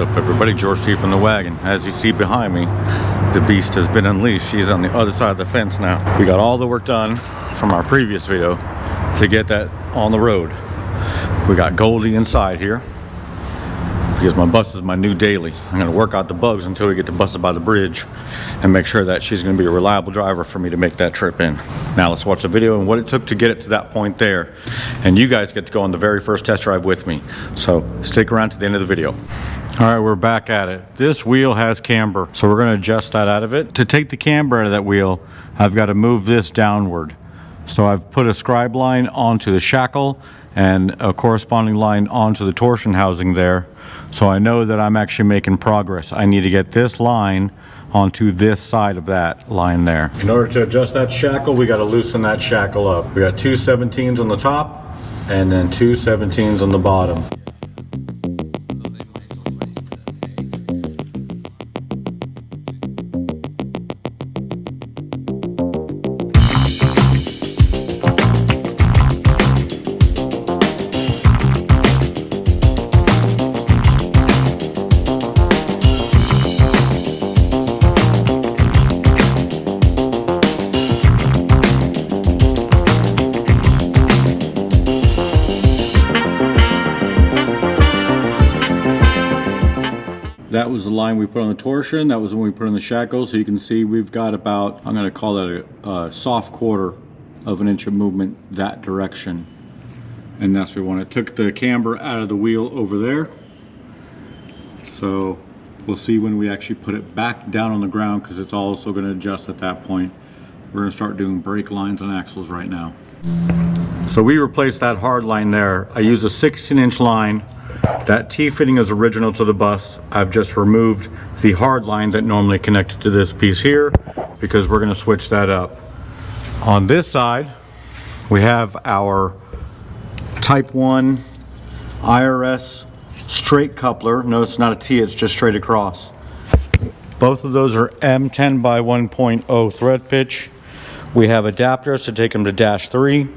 What's up, everybody? George T from the wagon. As you see behind me, the beast has been unleashed. She's on the other side of the fence now. We got all the work done from our previous video to get that on the road. We got Goldie inside here because my bus is my new daily. I'm going to work out the bugs until we get to Buses by the Bridge and make sure that she's going to be a reliable driver for me to make that trip in. Now let's watch the video and what it took to get it to that point there. And you guys get to go on the very first test drive with me. So stick around to the end of the video. All right, we're back at it. This wheel has camber, so we're going to adjust that out of it. To take the camber out of that wheel, I've got to move this downward. So I've put a scribe line onto the shackle and a corresponding line onto the torsion housing there. So I know that I'm actually making progress. I need to get this line onto this side of that line there. In order to adjust that shackle, we got to loosen that shackle up. We got 2 17s on the top and then 2 17s on the bottom. That was the line we put on the torsion. That was when we put on the shackle. So you can see we've got about, I'm going to call that a soft quarter of an inch of movement that direction. And that's what we want. It took the camber out of the wheel over there. So we'll see when we actually put it back down on the ground, because it's also going to adjust at that point. We're going to start doing brake lines and axles right now. So we replaced that hard line there. I used a 16-inch line. That T-fitting is original to the bus. I've just removed the hard line that normally connected to this piece here because we're going to switch that up. On this side, we have our Type 1 IRS straight coupler. No, it's not a T, it's just straight across. Both of those are M10 by 1.0 thread pitch. We have adapters to take them to -3.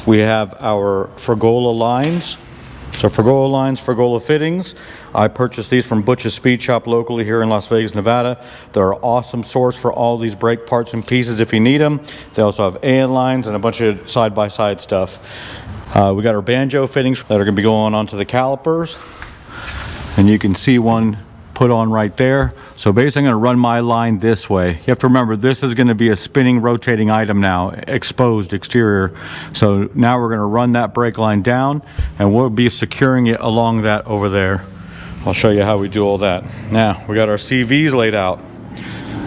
We have our Fergola lines. So Fergola lines, Fergola fittings. I purchased these from Butch's Speed Shop locally here in Las Vegas, Nevada. They're an awesome source for all these brake parts and pieces if you need them. They also have AN lines and a bunch of side-by-side stuff. We got our banjo fittings that are going to be going onto the calipers. And you can see one put on right there. So basically I'm going to run my line this way. You have to remember, this is going to be a spinning, rotating item now, exposed exterior. So now we're going to run that brake line down and we'll be securing it along that over there. I'll show you how we do all that. Now we got our CVs laid out.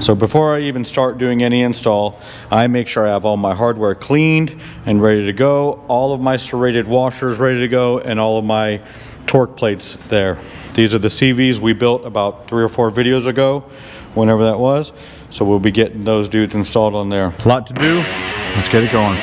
So before I even start doing any install, I make sure I have all my hardware cleaned and ready to go, all of my serrated washers ready to go, and all of my torque plates there. These are the CVs we built about 3 or 4 videos ago, whenever that was. So we'll be getting those dudes installed on there. A lot to do. Let's get it going.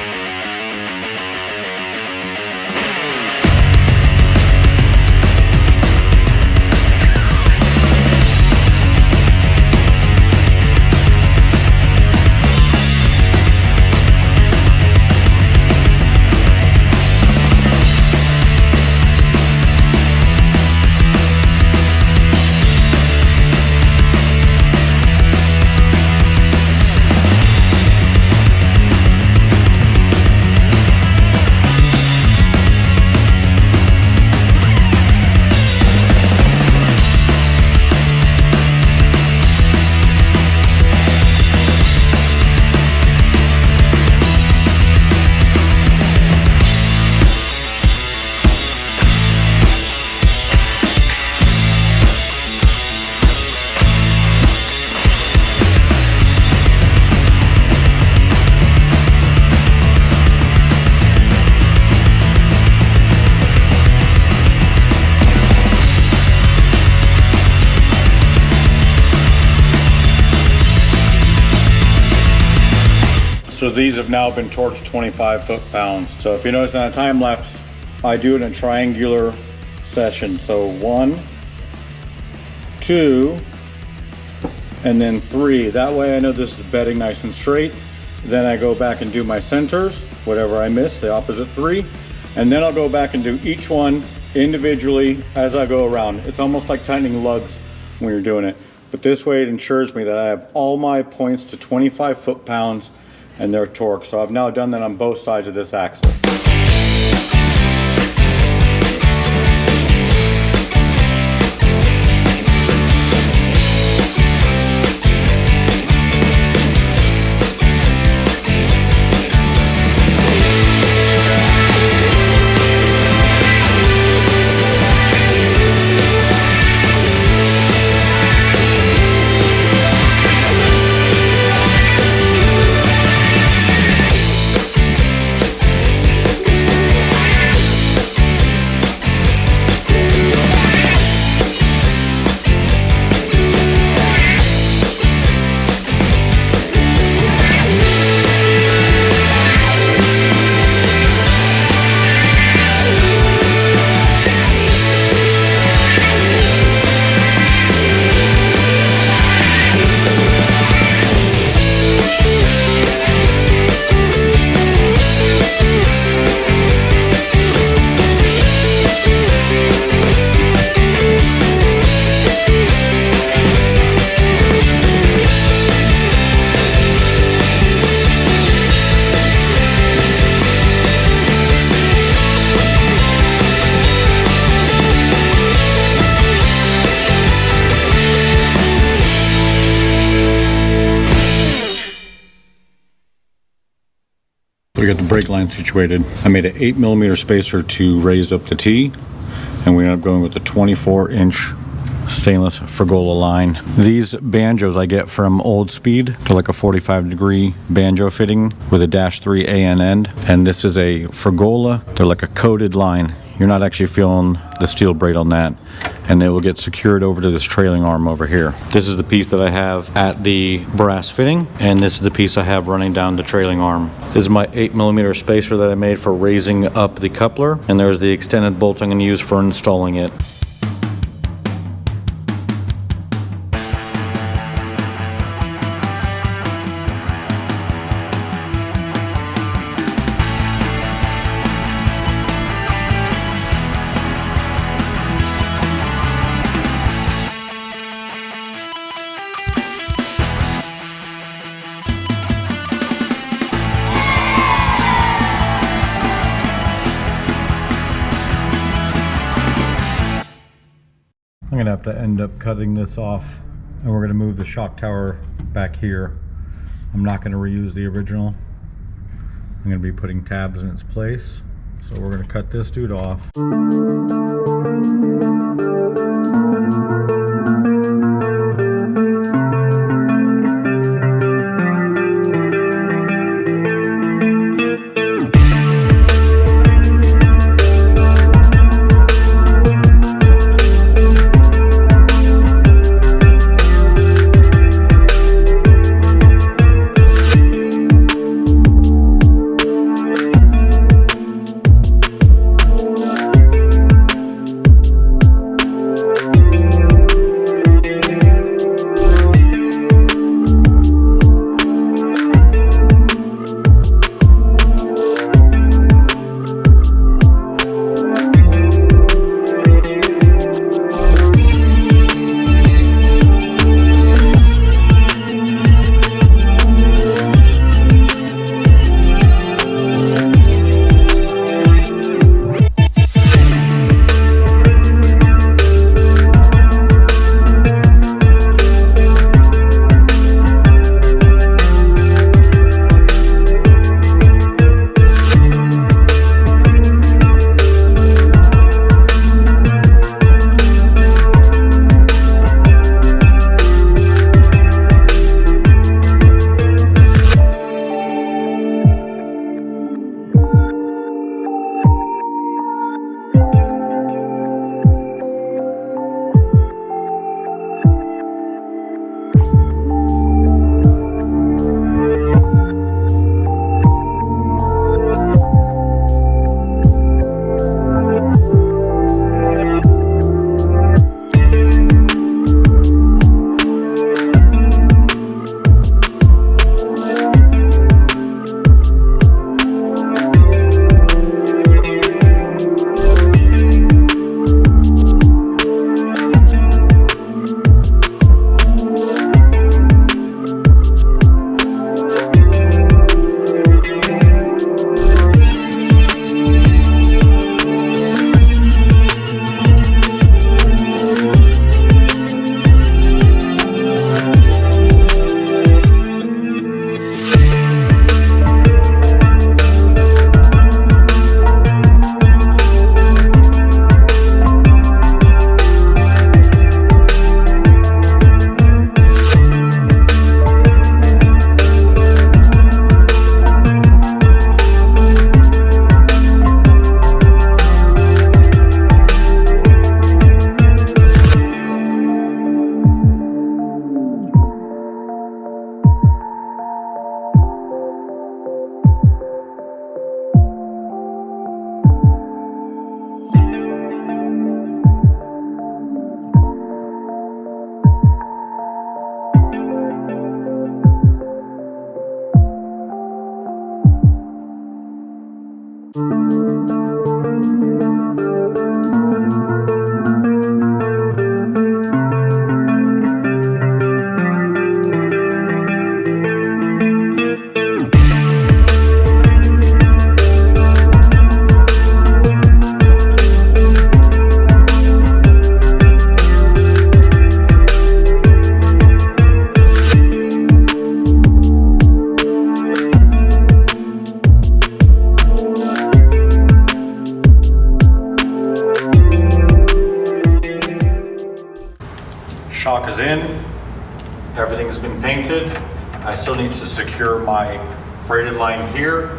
So these have now been torqued 25 foot-pounds. So if you notice on a time lapse, I do it in a triangular session. So 1, 2, and then 3. That way I know this is bedding nice and straight. Then I go back and do my centers, whatever I missed, the opposite 3. And then I'll go back and do each one individually as I go around. It's almost like tightening lugs when you're doing it. But this way it ensures me that I have all my points to 25 foot-pounds and their torque. So I've now done that on both sides of this axle. We got the brake line situated. I made an 8mm spacer to raise up the T, and we ended up going with the 24-inch stainless Frigola line. These banjos I get from Old Speed. They're like a 45-degree banjo fitting with a -3 AN end, and this is a Frigola. They're like a coated line. You're not actually feeling the steel braid on that, and they will get secured over to this trailing arm over here. This is the piece that I have at the brass fitting, and this is the piece I have running down the trailing arm. This is my 8mm spacer that I made for raising up the coupler, and there's the extended bolt I'm going to use for installing it. I'm gonna have to end up cutting this off, and we're gonna move the shock tower back here. I'm not gonna reuse the original. I'm gonna be putting tabs in its place. So we're gonna cut this dude off. Shock is in, everything's been painted. I still need to secure my braided line here,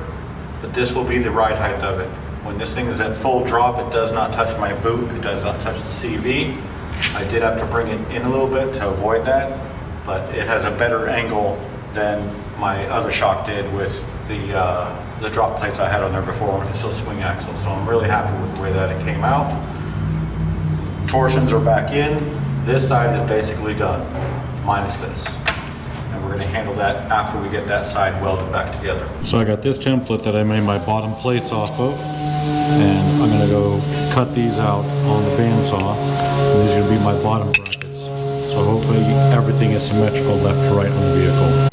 but this will be the ride height of it. When this thing is at full drop, it does not touch my boot, it does not touch the CV. I did have to bring it in a little bit to avoid that, but it has a better angle than my other shock did with the drop plates I had on there before, and it's still swing axle. So I'm really happy with the way that it came out. Torsions are back in. This side is basically done, minus this. And we're gonna handle that after we get that side welded back together. So I got this template that I made my bottom plates off of, and I'm gonna go cut these out on the bandsaw. And these are gonna be my bottom brackets. So hopefully everything is symmetrical left to right on the vehicle.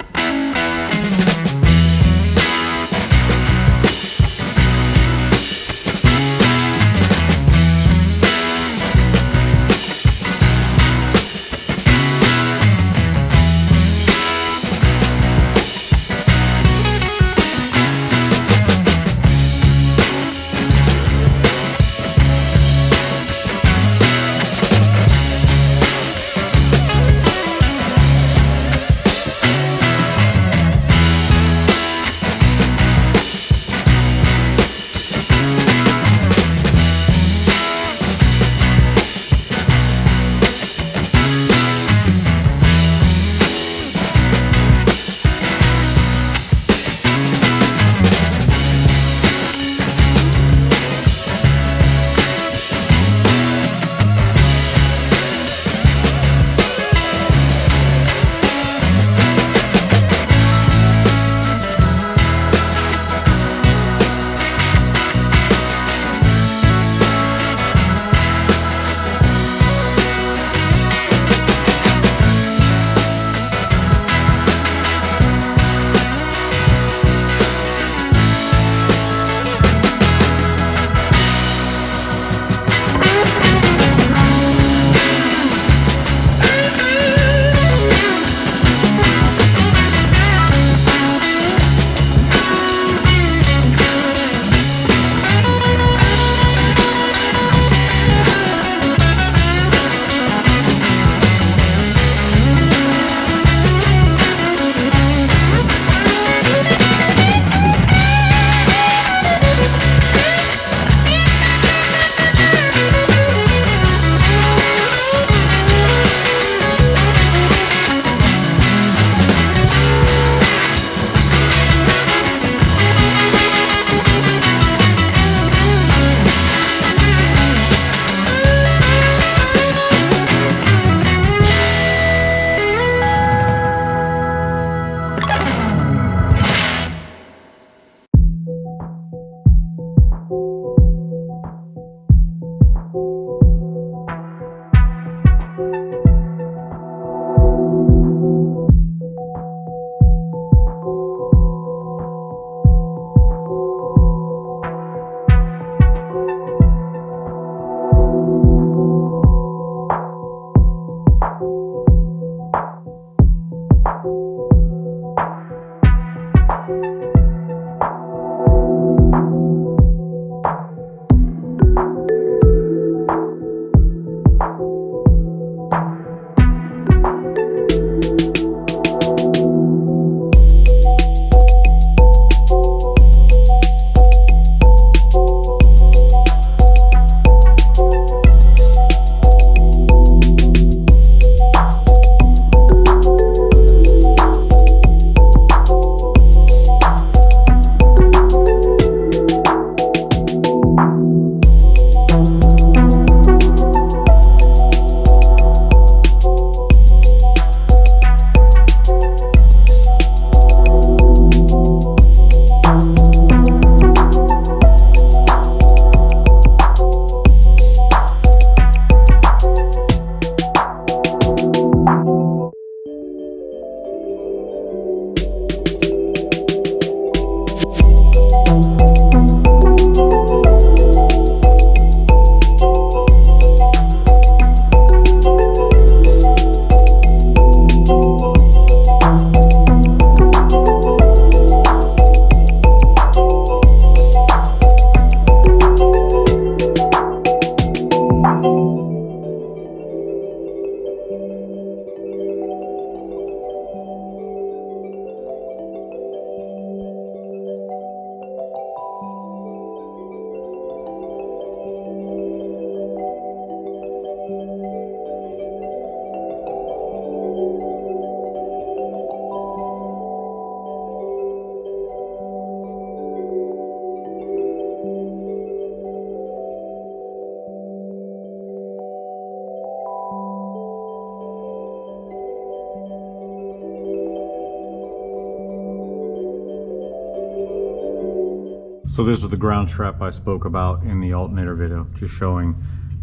So this is the ground strap I spoke about in the alternator video, just showing.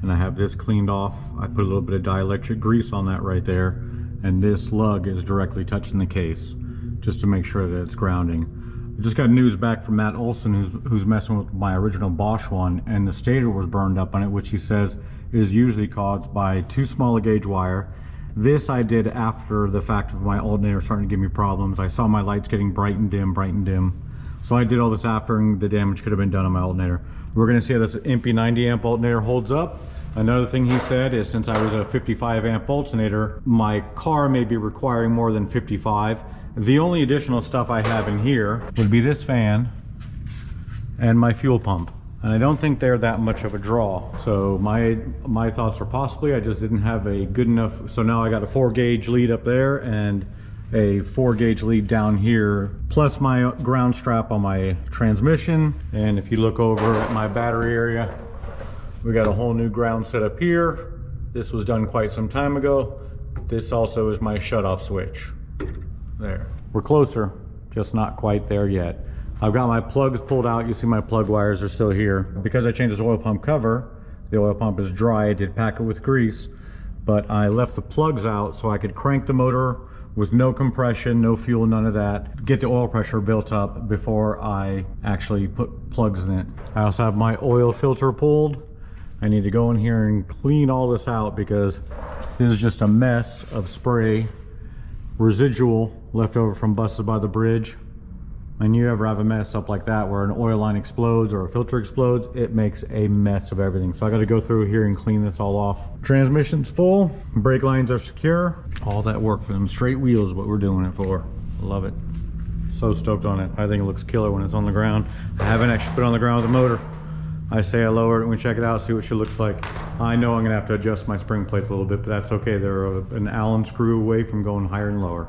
And I have this cleaned off. I put a little bit of dielectric grease on that right there. And this lug is directly touching the case, just to make sure that it's grounding. I just got news back from Matt Olson, who's messing with my original Bosch one, and the stator was burned up on it, which he says is usually caused by too small a gauge wire. This I did after the fact of my alternator starting to give me problems. I saw my lights getting bright and dim, bright and dim. So I did all this after, and the damage could have been done on my alternator. We're gonna see how this Impy 90 amp alternator holds up. Another thing he said is, since I was a 55 amp alternator, my car may be requiring more than 55. The only additional stuff I have in here would be this fan and my fuel pump. And I don't think they're that much of a draw. So my thoughts are possibly I just didn't have a good enough, so now I got a 4 gauge lead up there and a 4 gauge lead down here, plus my ground strap on my transmission. And if you look over at my battery area, we got a whole new ground set up here. This was done quite some time ago. This also is my shutoff switch. There. We're closer, just not quite there yet. I've got my plugs pulled out. You see my plug wires are still here. Because I changed this oil pump cover, the oil pump is dry. I did pack it with grease, but I left the plugs out so I could crank the motor with no compression, no fuel, none of that. Get the oil pressure built up before I actually put plugs in it. I also have my oil filter pulled. I need to go in here and clean all this out because this is just a mess of spray, residual left over from buses by the bridge. And you ever have a mess up like that where an oil line explodes or a filter explodes, it makes a mess of everything. So I got to go through here and clean this all off. Transmission's full, brake lines are secure. All that work for them straight wheels is what we're doing it for. Love it. So stoked on it. I think it looks killer when it's on the ground. I haven't actually put it on the ground with the motor. I say I lower it and we check it out, see what she looks like. I know I'm gonna have to adjust my spring plates a little bit, but that's okay. They're an Allen screw away from going higher and lower.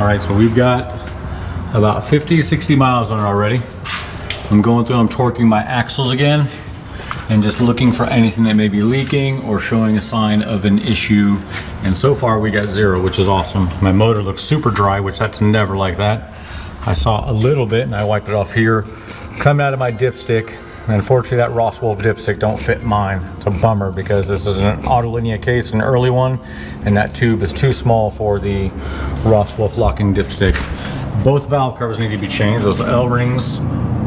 right, so we've got about 50, 60 miles on it already. I'm going through, I'm torquing my axles again and just looking for anything that may be leaking or showing a sign of an issue. And so far we got 0, which is awesome. My motor looks super dry, which that's never like that. I saw a little bit and I wiped it off here. Coming out of my dipstick, and unfortunately that Ross Wolf dipstick don't fit mine. It's a bummer because this is an Autolinea case, an early one, and that tube is too small for the Ross Wolf locking dipstick. Both valve covers need to be changed. Those L-rings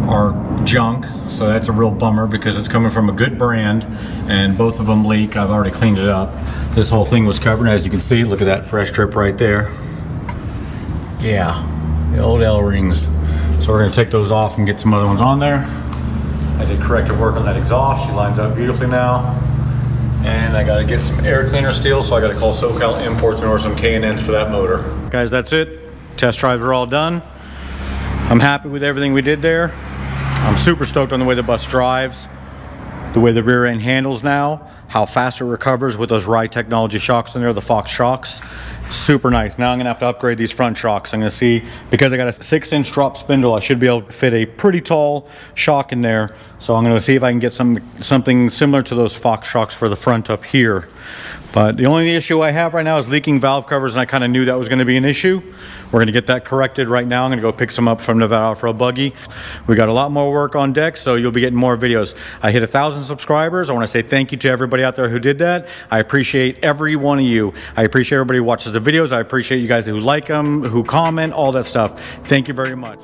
are junk, so that's a real bummer because it's coming from a good brand and both of them leak. I've already cleaned it up. This whole thing was covered, as you can see. Look at that fresh drip right there. Yeah, the old L-rings. So we're gonna take those off and get some other ones on there. I did corrective work on that exhaust. She lines up beautifully now. And I gotta get some air cleaner steel, so I gotta call SoCal Imports and order some K&Ns for that motor. Guys, that's it. Test drives are all done. I'm happy with everything we did there. I'm super stoked on the way the bus drives, the way the rear end handles now, how fast it recovers with those Ride Technology shocks in there, the Fox shocks. Super nice. Now I'm gonna have to upgrade these front shocks. I'm gonna see, because I got a 6-inch drop spindle, I should be able to fit a pretty tall shock in there. So I'm gonna see if I can get something similar to those Fox shocks for the front up here. But the only issue I have right now is leaking valve covers, and I kind of knew that was going to be an issue. We're going to get that corrected right now. I'm going to go pick some up from Nevada Off-Road Buggy. We got a lot more work on deck, so you'll be getting more videos. I hit 1,000 subscribers. I want to say thank you to everybody out there who did that. I appreciate every one of you. I appreciate everybody who watches the videos. I appreciate you guys who like them, who comment, all that stuff. Thank you very much.